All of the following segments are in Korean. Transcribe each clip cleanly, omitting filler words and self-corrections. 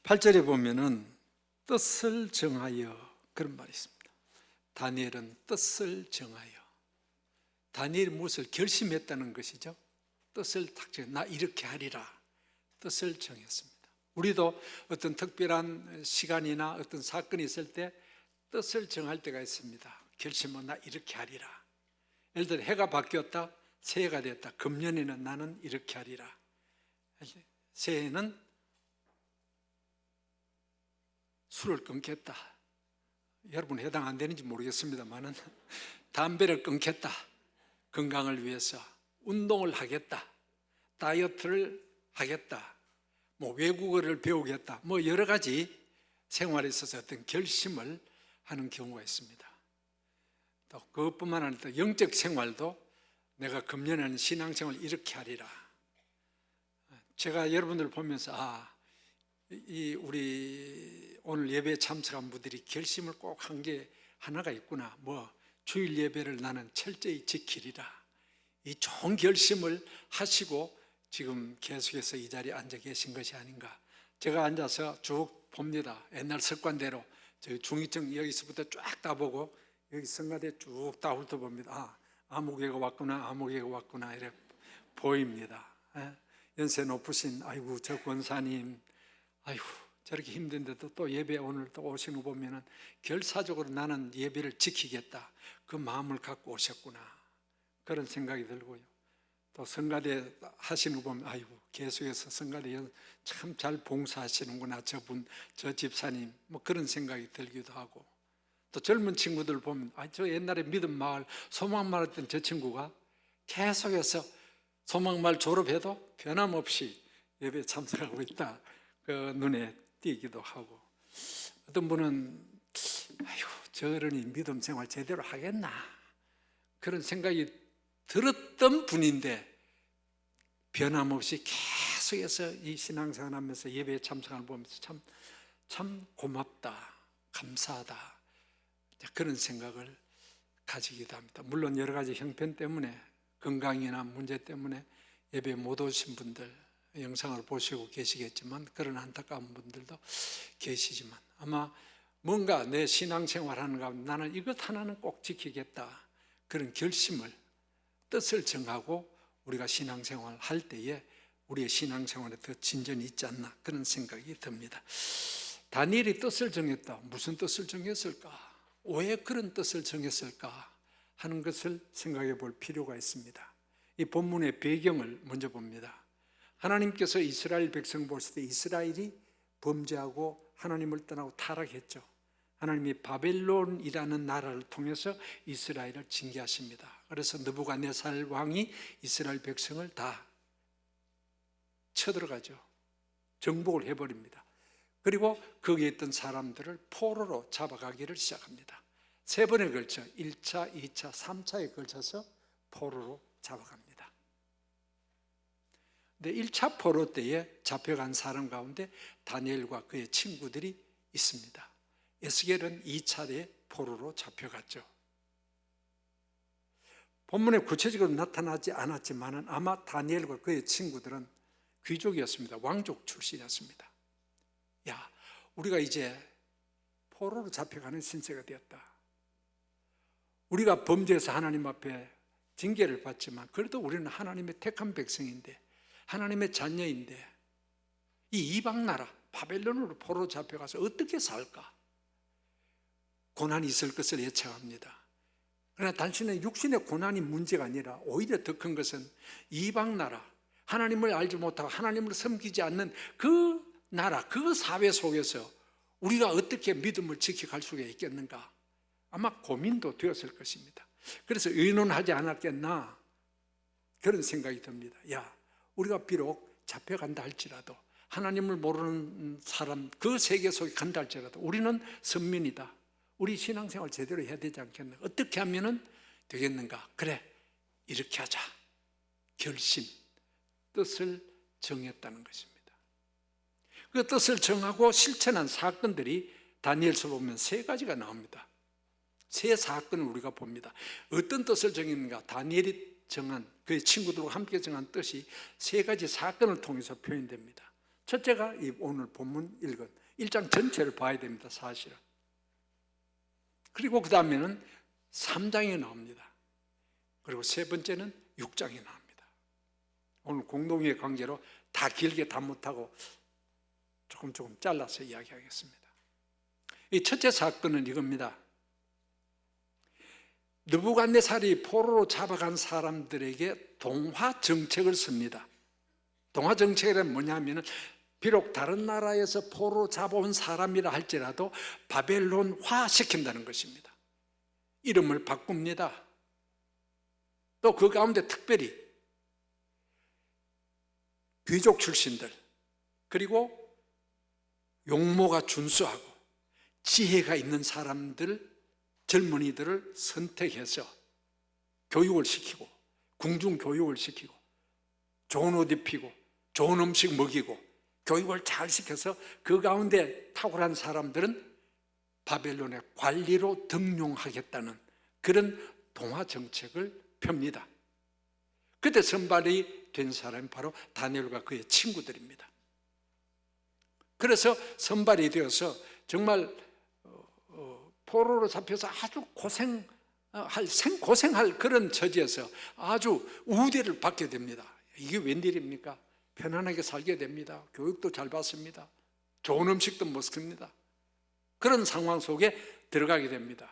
8절에 보면은 뜻을 정하여 그런 말이 있습니다. 다니엘은 뜻을 정하여. 다니엘이 무엇을 결심했다는 것이죠. 뜻을 딱 정해, 나 이렇게 하리라. 뜻을 정했습니다. 우리도 어떤 특별한 시간이나 어떤 사건이 있을 때 뜻을 정할 때가 있습니다. 결심은 나 이렇게 하리라. 예를 들어 해가 바뀌었다, 새해가 됐다. 금년에는 나는 이렇게 하리라. 새해는 술을 끊겠다. 여러분 해당 안 되는지 모르겠습니다만은 담배를 끊겠다. 건강을 위해서 운동을 하겠다. 다이어트를 하겠다. 외국어를 배우겠다. 여러 가지 생활에 있어서 어떤 결심을 하는 경우가 있습니다. 또 그것뿐만 아니라 영적 생활도 내가 금년에는 신앙생활을 이렇게 하리라. 제가 여러분들 보면서 우리 오늘 예배에 참석한 분들이 결심을 꼭 한 게 하나가 있구나. 주일 예배를 나는 철저히 지키리라. 이 좋은 결심을 하시고 지금 계속해서 이 자리에 앉아 계신 것이 아닌가. 제가 앉아서 쭉 봅니다. 옛날 습관대로 저희 중위층 여기서부터 쫙 다 보고 여기 성가대 쭉 다 훑어봅니다. 아무개가 왔구나, 아무개가 왔구나 이래 보입니다. 연세 높으신 아이고 저 권사님, 아이고 저렇게 힘든데도 또 예배 오늘 또 오신 거 보면은 결사적으로 나는 예배를 지키겠다 그 마음을 갖고 오셨구나 그런 생각이 들고요. 또 성가대 하시는 거 보면 아이고 계속해서 성가대 참 잘 봉사하시는구나 저분 저 집사님 그런 생각이 들기도 하고, 또 젊은 친구들 보면 저 옛날에 믿음마을 소망마을 했던 저 친구가 계속해서 소망마을 졸업해도 변함없이 예배에 참석하고 있다 그 눈에 띄기도 하고, 어떤 분은 아이고 저 어른이 믿음 생활 제대로 하겠나 그런 생각이 들었던 분인데 변함없이 계속해서 이 신앙생활 하면서 예배에 참석하는 걸 보면서 참 고맙다 감사하다 그런 생각을 가지기도 합니다. 물론 여러 가지 형편 때문에 건강이나 문제 때문에 예배 못 오신 분들 영상을 보시고 계시겠지만 그런 안타까운 분들도 계시지만 아마 뭔가 내 신앙생활하는 가운데 나는 이것 하나는 꼭 지키겠다 그런 결심을 뜻을 정하고 우리가 신앙생활을 할 때에 우리의 신앙생활에 더 진전이 있지 않나 그런 생각이 듭니다. 다니엘이 뜻을 정했다. 무슨 뜻을 정했을까? 왜 그런 뜻을 정했을까 하는 것을 생각해 볼 필요가 있습니다. 이 본문의 배경을 먼저 봅니다. 하나님께서 이스라엘 백성 보실 때 이스라엘이 범죄하고 하나님을 떠나고 타락했죠. 하나님이 바벨론이라는 나라를 통해서 이스라엘을 징계하십니다. 그래서 느부갓네살 왕이 이스라엘 백성을 다 쳐들어가죠. 정복을 해버립니다. 그리고 거기에 있던 사람들을 포로로 잡아가기를 시작합니다. 3번에 걸쳐 1차, 2차, 3차에 걸쳐서 포로로 잡아갑니다. 근데 1차 포로 때에 잡혀간 사람 가운데 다니엘과 그의 친구들이 있습니다. 에스겔은 2차례 포로로 잡혀갔죠. 본문에 구체적으로 나타나지 않았지만 아마 다니엘과 그의 친구들은 귀족이었습니다. 왕족 출신이었습니다. 우리가 이제 포로로 잡혀가는 신세가 되었다. 우리가 범죄해서 하나님 앞에 징계를 받지만 그래도 우리는 하나님의 택한 백성인데 하나님의 자녀인데 이 이방 나라 바벨론으로 포로로 잡혀가서 어떻게 살까? 고난이 있을 것을 예측합니다. 그러나 단순히 육신의 고난이 문제가 아니라 오히려 더 큰 것은 이방 나라, 하나님을 알지 못하고 하나님을 섬기지 않는 그 나라, 그 사회 속에서 우리가 어떻게 믿음을 지켜갈 수가 있겠는가? 아마 고민도 되었을 것입니다. 그래서 의논하지 않았겠나? 그런 생각이 듭니다. 우리가 비록 잡혀간다 할지라도 하나님을 모르는 사람 그 세계 속에 간다 할지라도 우리는 선민이다. 우리 신앙생활 제대로 해야 되지 않겠나? 어떻게 하면 되겠는가? 그래, 이렇게 하자. 결심, 뜻을 정했다는 것입니다. 그 뜻을 정하고 실천한 사건들이 다니엘서 보면 3가지가 나옵니다. 3사건을 우리가 봅니다. 어떤 뜻을 정했는가? 다니엘이 정한 그의 친구들과 함께 정한 뜻이 3가지 사건을 통해서 표현됩니다. 첫째가 이 오늘 본문 읽은 1장 전체를 봐야 됩니다, 사실은. 그리고 그 다음에는 3장이 나옵니다. 그리고 세 번째는 6장이 나옵니다. 오늘 공동의 관계로 다 길게 다 못하고 조금 잘라서 이야기하겠습니다. 이 첫째 사건은 이겁니다. 느부갓네살이 포로로 잡아간 사람들에게 동화 정책을 씁니다. 동화 정책은 뭐냐면 비록 다른 나라에서 포로로 잡아온 사람이라 할지라도 바벨론화 시킨다는 것입니다. 이름을 바꿉니다. 또 그 가운데 특별히 귀족 출신들, 그리고 용모가 준수하고 지혜가 있는 사람들, 젊은이들을 선택해서 교육을 시키고, 궁중 교육을 시키고, 좋은 옷 입히고, 좋은 음식 먹이고, 교육을 잘 시켜서 그 가운데 탁월한 사람들은 바벨론의 관리로 등용하겠다는 그런 동화 정책을 펴니다. 그때 선발이 된 사람이 바로 다니엘과 그의 친구들입니다. 그래서 선발이 되어서 정말 포로로 잡혀서 아주 고생할 그런 처지에서 아주 우대를 받게 됩니다. 이게 웬일입니까? 편안하게 살게 됩니다. 교육도 잘 받습니다. 좋은 음식도 먹습니다. 그런 상황 속에 들어가게 됩니다.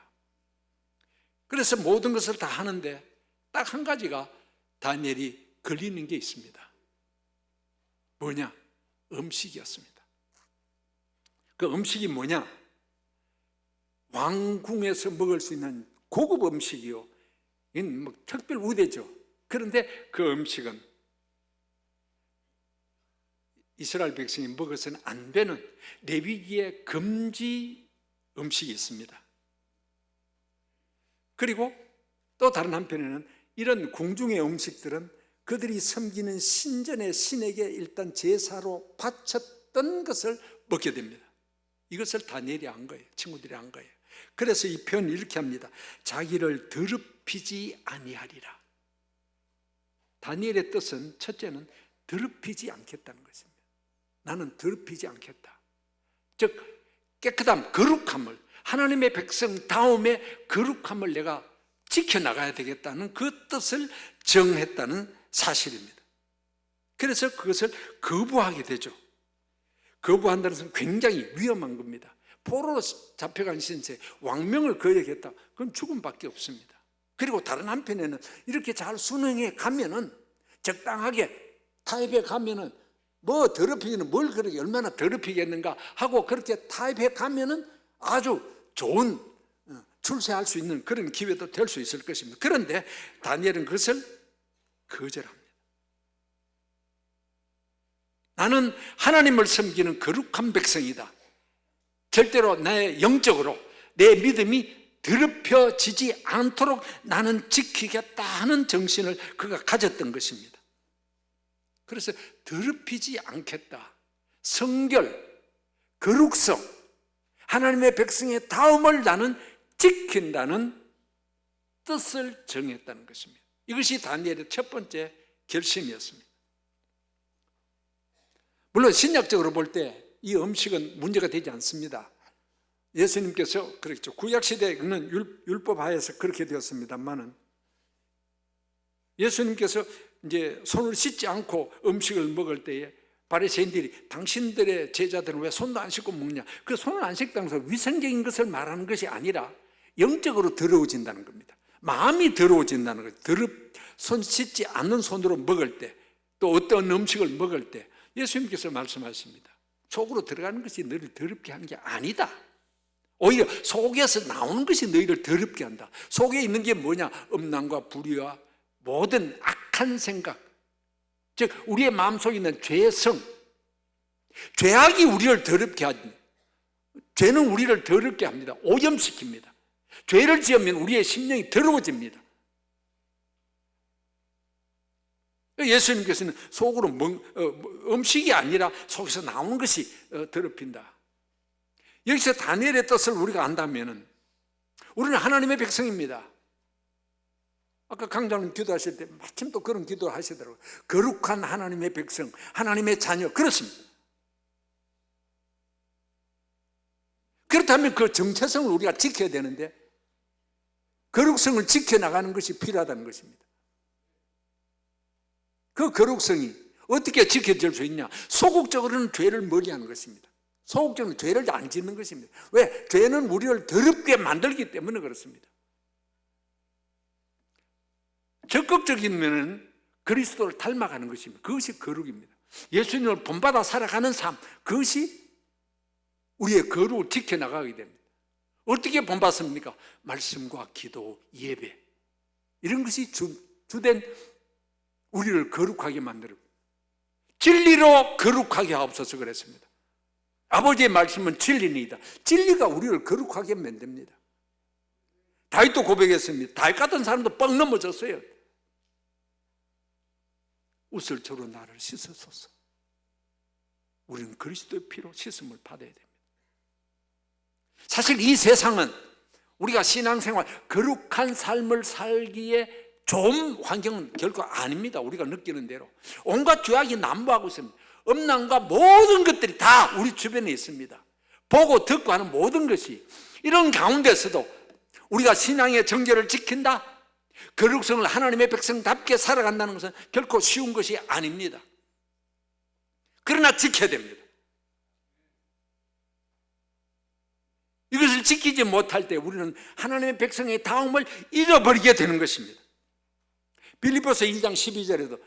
그래서 모든 것을 다 하는데 딱 한 가지가 다니엘이 걸리는 게 있습니다. 뭐냐? 음식이었습니다. 그 음식이 뭐냐? 왕궁에서 먹을 수 있는 고급 음식이요. 이건 뭐 특별 우대죠. 그런데 그 음식은 이스라엘 백성이 먹어서는 안 되는 레위기의 금지 음식이 있습니다. 그리고 또 다른 한편에는 이런 궁중의 음식들은 그들이 섬기는 신전의 신에게 일단 제사로 바쳤던 것을 먹게 됩니다. 이것을 다니엘이 안 거예요. 친구들이 안 거예요. 그래서 이 표현을 이렇게 합니다. 자기를 더럽히지 아니하리라. 다니엘의 뜻은 첫째는 더럽히지 않겠다는 것입니다. 나는 더럽히지 않겠다. 즉 깨끗함, 거룩함을, 하나님의 백성 다음에 거룩함을 내가 지켜나가야 되겠다는 그 뜻을 정했다는 사실입니다. 그래서 그것을 거부하게 되죠. 거부한다는 것은 굉장히 위험한 겁니다. 포로로 잡혀간 신세, 왕명을 거역했다. 그건 죽음밖에 없습니다. 그리고 다른 한편에는 이렇게 잘 순응해 가면은, 적당하게 타협해 가면은, 뭐 더럽히기는 뭘 그렇게 얼마나 더럽히겠는가 하고 그렇게 타협해 가면은 아주 좋은 출세할 수 있는 그런 기회도 될 수 있을 것입니다. 그런데 다니엘은 그것을 거절합니다. 나는 하나님을 섬기는 거룩한 백성이다. 절대로 내 영적으로 내 믿음이 더럽혀지지 않도록 나는 지키겠다 하는 정신을 그가 가졌던 것입니다. 그래서 더럽히지 않겠다, 성결, 거룩성, 하나님의 백성의 다음을 나는 지킨다는 뜻을 정했다는 것입니다. 이것이 다니엘의 첫 번째 결심이었습니다. 물론 신약적으로 볼 때 이 음식은 문제가 되지 않습니다. 예수님께서 그랬죠. 구약시대에는 율법하에서 그렇게 되었습니다만은 예수님께서 이제 손을 씻지 않고 음식을 먹을 때에 바리새인들이 당신들의 제자들은 왜 손도 안 씻고 먹냐? 그 손을 안 씻다는 것은 위생적인 것을 말하는 것이 아니라 영적으로 더러워진다는 겁니다. 마음이 더러워진다는 거예요. 손 씻지 않는 손으로 먹을 때, 또 어떤 음식을 먹을 때 예수님께서 말씀하십니다. 속으로 들어가는 것이 너희를 더럽게 하는 게 아니다. 오히려 속에서 나오는 것이 너희를 더럽게 한다. 속에 있는 게 뭐냐? 음란과 불의와 모든 악한 생각, 즉 우리의 마음속에 있는 죄성, 죄악이 우리를 더럽게 하지. 죄는 우리를 더럽게 합니다. 오염시킵니다. 죄를 지으면 우리의 심령이 더러워집니다. 예수님께서는 속으로 음식이 아니라 속에서 나오는 것이 더럽힌다. 여기서 다니엘의 뜻을 우리가 안다면 우리는 하나님의 백성입니다. 아까 강장님 기도하실 때 마침 또 그런 기도를 하시더라고요. 거룩한 하나님의 백성, 하나님의 자녀. 그렇습니다. 그렇다면 그 정체성을 우리가 지켜야 되는데 거룩성을 지켜나가는 것이 필요하다는 것입니다. 그 거룩성이 어떻게 지켜질 수 있냐? 소극적으로는 죄를 멀리하는 것입니다. 소극적으로는 죄를 안 짓는 것입니다. 왜? 죄는 우리를 더럽게 만들기 때문에 그렇습니다. 적극적인 면은 그리스도를 닮아가는 것입니다. 그것이 거룩입니다. 예수님을 본받아 살아가는 삶, 그것이 우리의 거룩을 지켜나가게 됩니다. 어떻게 본받습니까? 말씀과 기도, 예배, 이런 것이 주된 우리를 거룩하게 만들고 진리로 거룩하게 하옵소서 그랬습니다. 아버지의 말씀은 진리니이다. 진리가 우리를 거룩하게 만듭니다. 다윗도 고백했습니다. 다윗 같은 사람도 뻥 넘어졌어요. 우슬초로 나를 씻으소서. 우리는 그리스도의 피로 씻음을 받아야 됩니다. 사실 이 세상은 우리가 신앙생활, 거룩한 삶을 살기에 좋은 환경은 결코 아닙니다. 우리가 느끼는 대로 온갖 죄악이 난무하고 있습니다. 음란과 모든 것들이 다 우리 주변에 있습니다. 보고 듣고 하는 모든 것이. 이런 가운데서도 우리가 신앙의 정죄를 지킨다, 거룩성을 하나님의 백성답게 살아간다는 것은 결코 쉬운 것이 아닙니다. 그러나 지켜야 됩니다. 이것을 지키지 못할 때 우리는 하나님의 백성의 다움을 잃어버리게 되는 것입니다. 빌립보서 1장 12절에도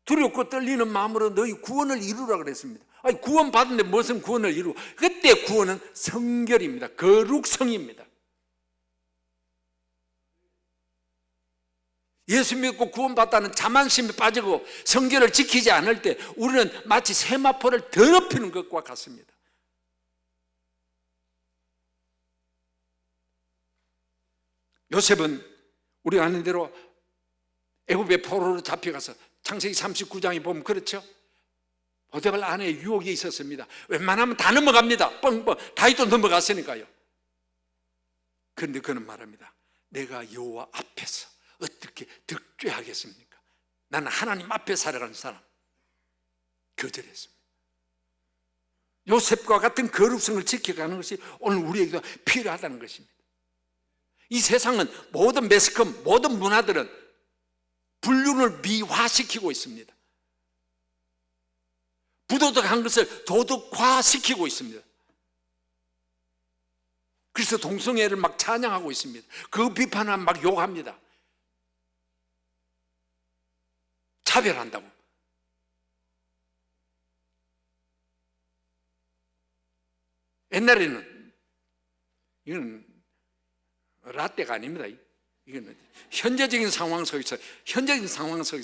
두렵고 떨리는 마음으로 너희 구원을 이루라 그랬습니다. 아니, 구원 받는데 무슨 구원을 이루고? 그때 구원은 성결입니다. 거룩성입니다. 예수 믿고 구원받다는 자만심에 빠지고 성결을 지키지 않을 때 우리는 마치 세마포를 더럽히는 것과 같습니다. 요셉은 우리가 아는 대로 애굽의 포로로 잡혀가서 창세기 39장에 보면 그렇죠. 보디발 아내의 유혹이 있었습니다. 웬만하면 다 넘어갑니다. 뻥뻥. 다윗도 넘어갔으니까요. 그런데 그는 말합니다. 내가 여호와 앞에서 어떻게 득죄하겠습니까? 나는 하나님 앞에 살아가는 사람. 거절했습니다. 요셉과 같은 거룩성을 지켜가는 것이 오늘 우리에게도 필요하다는 것입니다. 이 세상은 모든 매스컴, 모든 문화들은 불륜을 미화시키고 있습니다. 부도덕한 것을 도덕화시키고 있습니다. 그래서 동성애를 막 찬양하고 있습니다. 그 비판하면 막 욕합니다. 차별한다고. 옛날에는 이건 라떼가 아닙니다. 이거는 현재적인 상황 속에서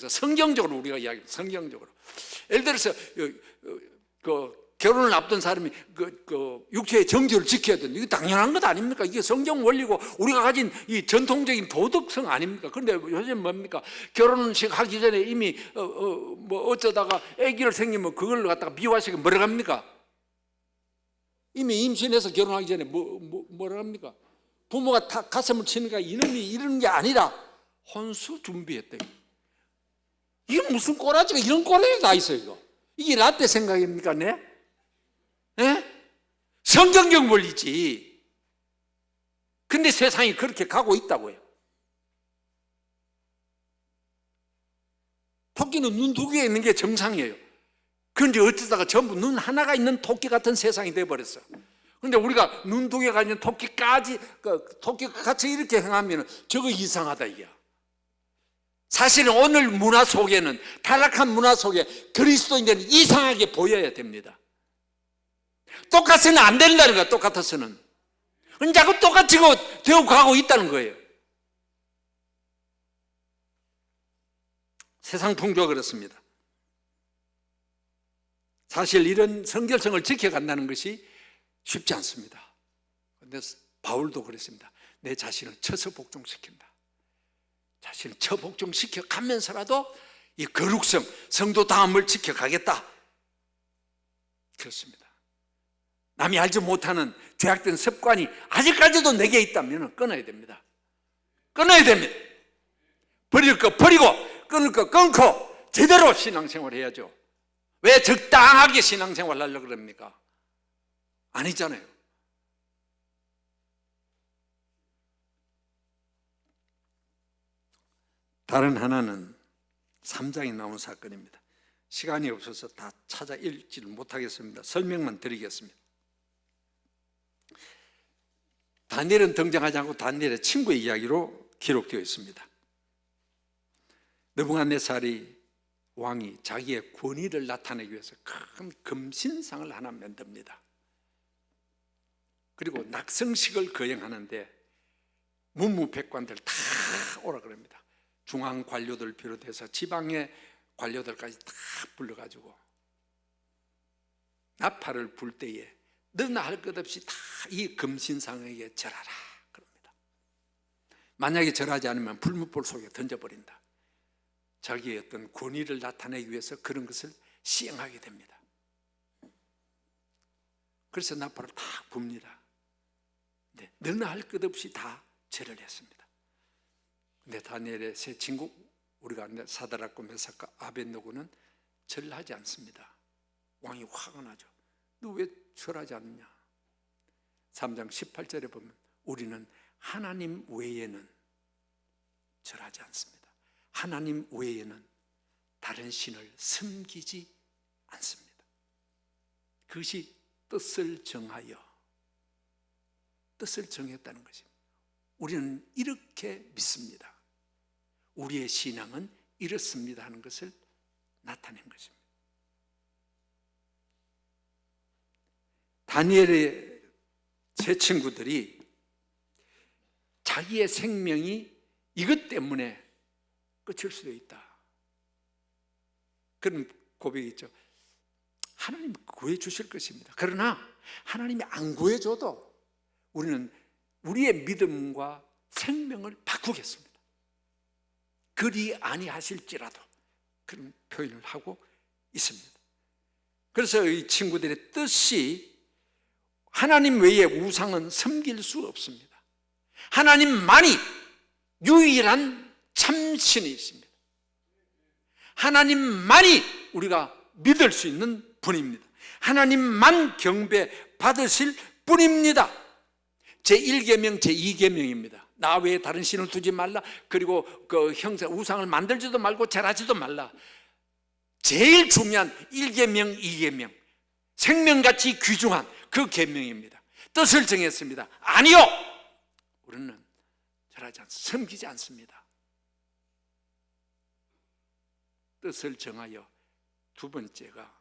성경적으로 우리가 이야기합니다. 성경적으로. 예를 들어서 결혼을 앞둔 사람이 육체의 정죄를 지켜야 된다. 이게 당연한 것 아닙니까? 이게 성경 원리고 우리가 가진 이 전통적인 도덕성 아닙니까? 그런데 요즘 뭡니까? 결혼식 하기 전에 이미 뭐 어쩌다가 아기를 생기면 그걸 갖다가 미화시키고 뭐라 합니까? 이미 임신해서 결혼하기 전에 뭐라 합니까? 부모가 가슴을 치니까 이놈이 이러는 게 아니라 혼수 준비했대. 이게 무슨 꼬라지가 이런 꼬라지가 다 있어요. 이거. 이게 라떼 생각입니까? 네? 네? 성경적 원리지. 근데 세상이 그렇게 가고 있다고요. 토끼는 눈 두 개 있는 게 정상이에요. 그런데 어쩌다가 전부 눈 하나가 있는 토끼 같은 세상이 돼버렸어요. 그런데 우리가 눈 두 개가 있는 토끼까지, 토끼가 같이 이렇게 행하면 저거 이상하다 이게. 사실은 오늘 문화 속에는, 타락한 문화 속에 그리스도인들은 이상하게 보여야 됩니다. 똑같으면 안 된다는 거야. 똑같아서는 자꾸 똑같이 되어 가고 있다는 거예요. 세상 풍조가 그렇습니다. 사실 이런 성결성을 지켜간다는 것이 쉽지 않습니다. 그런데 바울도 그랬습니다. 내 자신을 처서 복종시킨다. 자신을 처 복종시켜 가면서라도 이 거룩성, 성도다움을 지켜가겠다. 그렇습니다. 남이 알지 못하는 죄악된 습관이 아직까지도 내게 있다면 끊어야 됩니다. 끊어야 됩니다. 버릴 거 버리고 끊을 거 끊고 제대로 신앙생활 해야죠. 왜 적당하게 신앙생활 하려고 그럽니까? 아니잖아요. 다른 하나는 3장에 나온 사건입니다. 시간이 없어서 다 찾아 읽지를 못하겠습니다. 설명만 드리겠습니다. 다니엘은 등장하지 않고 다니엘의 친구의 이야기로 기록되어 있습니다. 느부갓네살이 왕이 자기의 권위를 나타내기 위해서 큰 금신상을 하나 만듭니다. 그리고 낙성식을 거행하는데 문무백관들 다 오라 그럽니다. 중앙 관료들 비롯해서 지방의 관료들까지 다 불러가지고 나팔을 불 때에 너나 할 것 없이 다 이 금신상에게 절하라 그럽니다. 만약에 절하지 않으면 불무불 속에 던져버린다. 자기의 어떤 권위를 나타내기 위해서 그런 것을 시행하게 됩니다. 그래서 나팔을 탁 붑니다. 네, 너나 할 것 없이 다 절을 했습니다. 근데 다니엘의 세 친구 우리가 사드락과 메삭과 아벳느고는 절을 하지 않습니다. 왕이 화가 나죠. 너 왜 절하지 않느냐? 3장 18절에 보면 우리는 하나님 외에는 절하지 않습니다. 하나님 외에는 다른 신을 섬기지 않습니다. 그것이 뜻을 정하여 뜻을 정했다는 것입니다. 우리는 이렇게 믿습니다. 우리의 신앙은 이렇습니다 하는 것을 나타낸 것입니다. 다니엘의 세 친구들이 자기의 생명이 이것 때문에 끝일 수도 있다. 그런 고백이 있죠. 하나님 구해주실 것입니다. 그러나 하나님이 안 구해줘도 우리는 우리의 믿음과 생명을 바꾸겠습니다. 그리 아니하실지라도 그런 표현을 하고 있습니다. 그래서 이 친구들의 뜻이 하나님 외에 우상은 섬길 수 없습니다. 하나님만이 유일한 참신이 있습니다. 하나님만이 우리가 믿을 수 있는 분입니다. 하나님만 경배 받으실 분입니다. 제1계명 제2계명입니다. 나 외에 다른 신을 두지 말라. 그리고 그 형상 우상을 만들지도 말고 절하지도 말라. 제일 중요한 1계명 2계명 생명같이 귀중한 그 계명입니다. 뜻을 정했습니다. 아니요, 우리는 절하지 않습니다. 섬기지 않습니다. 뜻을 정하여 두 번째가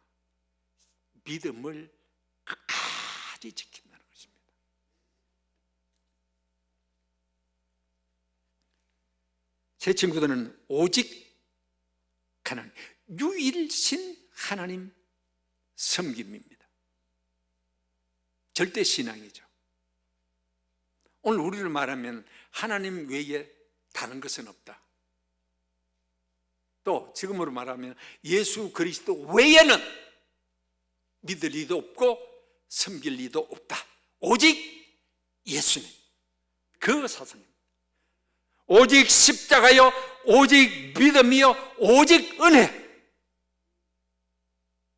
믿음을 끝까지 지킨다는 것입니다. 제 친구들은 오직 하나님, 유일신 하나님 섬김입니다. 절대 신앙이죠. 오늘 우리를 말하면 하나님 외에 다른 것은 없다. 또 지금으로 말하면 예수 그리스도 외에는 믿을 리도 없고 섬길 리도 없다. 오직 예수님, 그 사상입니다. 오직 십자가요, 오직 믿음이요, 오직 은혜.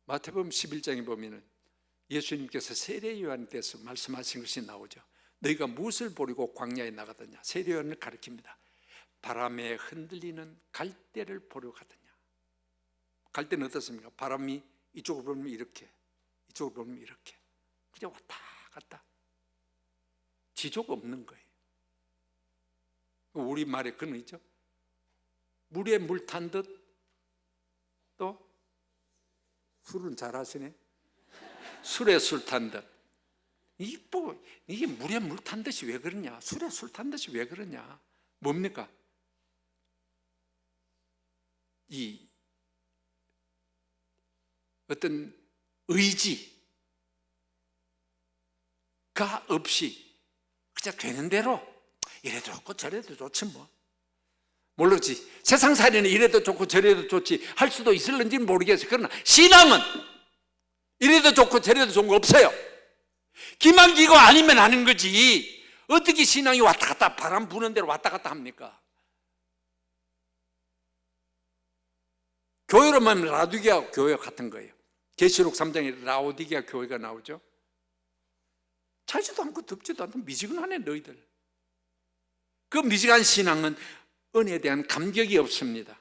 마태복음 11장에 보면 예수님께서 세례 요한 때서 말씀하신 것이 나오죠. 너희가 무엇을 보려고 광야에 나가더냐? 세례 요한을 가리킵니다. 바람에 흔들리는 갈대를 보려 가더냐? 갈대는 어떻습니까? 바람이 이쪽으로 불면 이렇게, 이쪽으로 불면 이렇게, 그냥 왔다 갔다. 지조가 없는 거예요. 우리 말에 그는 있죠. 물에 물 탄 듯, 또 술은 잘하시네. 술에 술 탄 듯. 이게 물에 물 탄 듯이 왜 그러냐? 술에 술 탄 듯이 왜 그러냐? 뭡니까? 이 어떤 의지가 없이 그냥 되는 대로 이래도 좋고 저래도 좋지 뭐. 모르지. 세상살이는 이래도 좋고 저래도 좋지 할 수도 있을는지는 모르겠어요. 그러나 신앙은 이래도 좋고 저래도 좋은 거 없어요. 기만기고 아니면 하는 거지. 어떻게 신앙이 왔다 갔다 바람 부는 대로 왔다 갔다 합니까? 교회로 말하면 라우디게아 교회 같은 거예요. 계시록 3장에 라우디게아 교회가 나오죠. 차지도 않고 덥지도 않고 미지근하네 너희들. 그 미지근한 신앙은 은혜에 대한 감격이 없습니다.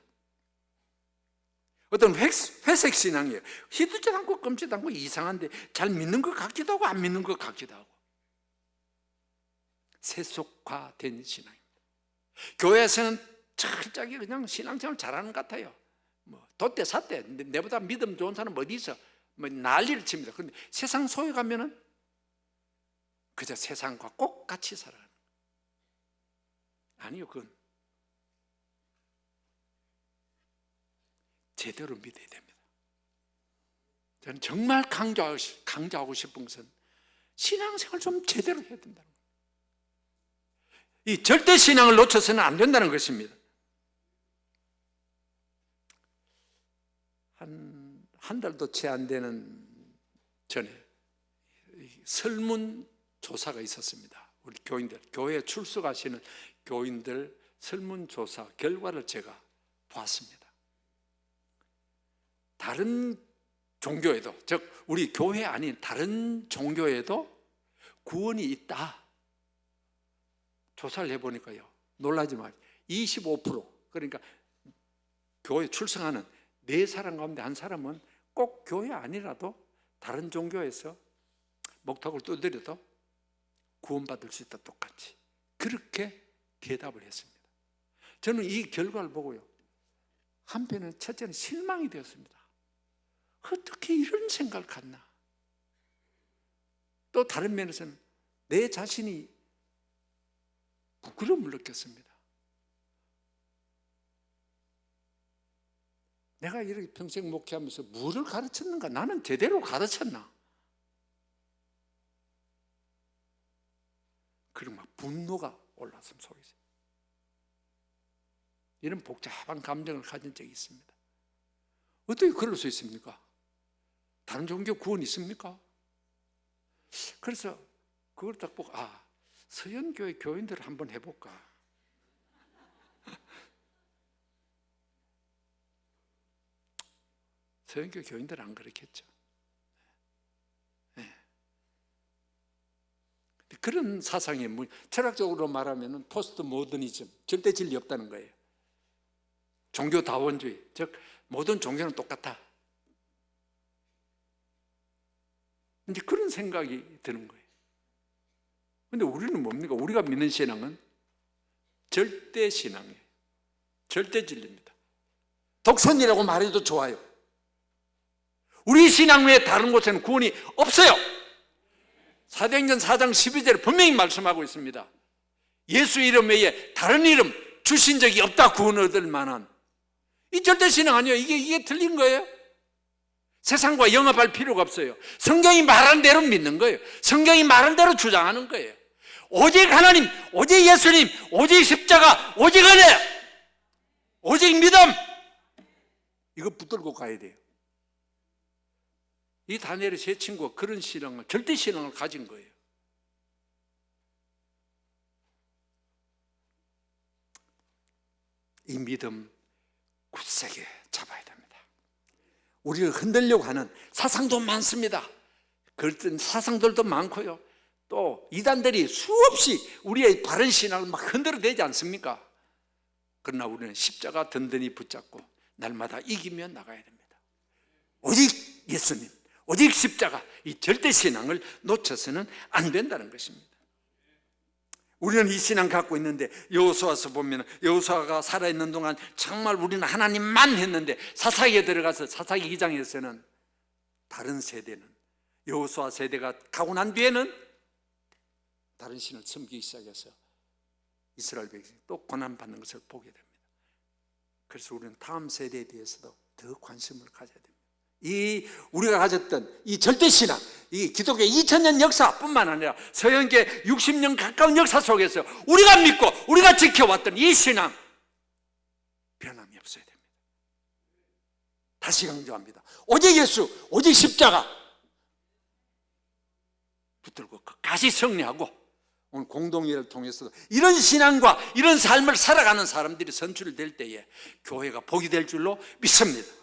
어떤 회색 신앙이에요. 희두지 않고 끔찍도 않고 이상한데 잘 믿는 것 같기도 하고 안 믿는 것 같기도 하고. 세속화된 신앙입니다. 교회에서는 철저하게 그냥 신앙생활 잘하는 것 같아요. 뭐 돛대 삿대 내보다 믿음 좋은 사람 어디 있어? 뭐 난리를 칩니다. 그런데 세상 속에 가면은 그저 세상과 꼭 같이 살아가는 거예요. 아니요, 그건 제대로 믿어야 됩니다. 저는 정말 강조하고 싶은 것은 신앙생활 좀 제대로 해야 된다는 거예요. 이 절대 신앙을 놓쳐서는 안 된다는 것입니다. 한 달도 채 안 되는 전에 설문조사가 있었습니다. 우리 교인들, 교회에 출석하시는 교인들 설문조사 결과를 제가 봤습니다. 다른 종교에도, 즉 우리 교회 아닌 다른 종교에도 구원이 있다. 조사를 해보니까요, 놀라지 마세요. 25%, 그러니까 교회 출석하는 4사람 가운데 1사람은 꼭 교회 아니라도 다른 종교에서 목탁을 두드려도 구원받을 수 있다. 똑같이 그렇게 대답을 했습니다. 저는 이 결과를 보고요, 한편은 첫째는 실망이 되었습니다. 어떻게 이런 생각을 갖나. 또 다른 면에서는 내 자신이 부끄러움을 느꼈습니다. 내가 이렇게 평생 목회하면서 뭐를 가르쳤는가? 나는 제대로 가르쳤나? 그리고 막 분노가 올라왔음 속에서 이런 복잡한 감정을 가진 적이 있습니다. 어떻게 그럴 수 있습니까? 다른 종교 구원 있습니까? 그래서 그걸 딱 보고 서연교회 교인들 한번 해볼까? 서연교회 교인들은 안 그렇겠죠. 네. 그런 사상이 철학적으로 말하면 포스트 모더니즘, 절대 진리 없다는 거예요. 종교 다원주의, 즉 모든 종교는 똑같아. 이제 그런 생각이 드는 거예요. 그런데 우리는 뭡니까? 우리가 믿는 신앙은 절대 신앙이에요. 절대 진리입니다. 독선이라고 말해도 좋아요. 우리 신앙 외에 다른 곳에는 구원이 없어요. 사도행전 4장 12절에 분명히 말씀하고 있습니다. 예수 이름 외에 다른 이름 주신 적이 없다. 구원 얻을 만한. 이 절대 신앙 아니에요. 이게 틀린 거예요. 세상과 영합할 필요가 없어요. 성경이 말한 대로 믿는 거예요. 성경이 말한 대로 주장하는 거예요. 오직 하나님, 오직 예수님, 오직 십자가, 오직 은혜, 오직 믿음, 이거 붙들고 가야 돼요. 이 다니엘의 세 친구가 그런 신앙을, 절대 신앙을 가진 거예요. 이 믿음 굳세게 잡아야 됩니다. 우리를 흔들려고 하는 사상도 많습니다. 그런 사상들도 많고요. 또 이단들이 수없이 우리의 바른 신앙을 막 흔들어대지 않습니까? 그러나 우리는 십자가 든든히 붙잡고 날마다 이기며 나가야 됩니다. 오직 예수님, 오직 십자가, 이 절대 신앙을 놓쳐서는 안 된다는 것입니다. 우리는 이 신앙 갖고 있는데 여호수아서 보면 여호수아가 살아있는 동안 정말 우리는 하나님만 했는데 사사기에 들어가서 사사기 2장에서는 다른 세대는, 여호수아 세대가 가고 난 뒤에는 다른 신을 섬기기 시작해서 이스라엘 백성이 또 고난받는 것을 보게 됩니다. 그래서 우리는 다음 세대에 대해서도 더 관심을 가져야 됩니다. 이 우리가 가졌던 이 절대신앙, 이 기독교 2000년 역사뿐만 아니라 서양계 60년 가까운 역사 속에서 우리가 믿고 우리가 지켜왔던 이 신앙 변함이 없어야 됩니다. 다시 강조합니다. 오직 예수, 오직 십자가 붙들고 끝까지 승리하고 오늘 공동회를 통해서도 이런 신앙과 이런 삶을 살아가는 사람들이 선출될 때에 교회가 복이 될 줄로 믿습니다.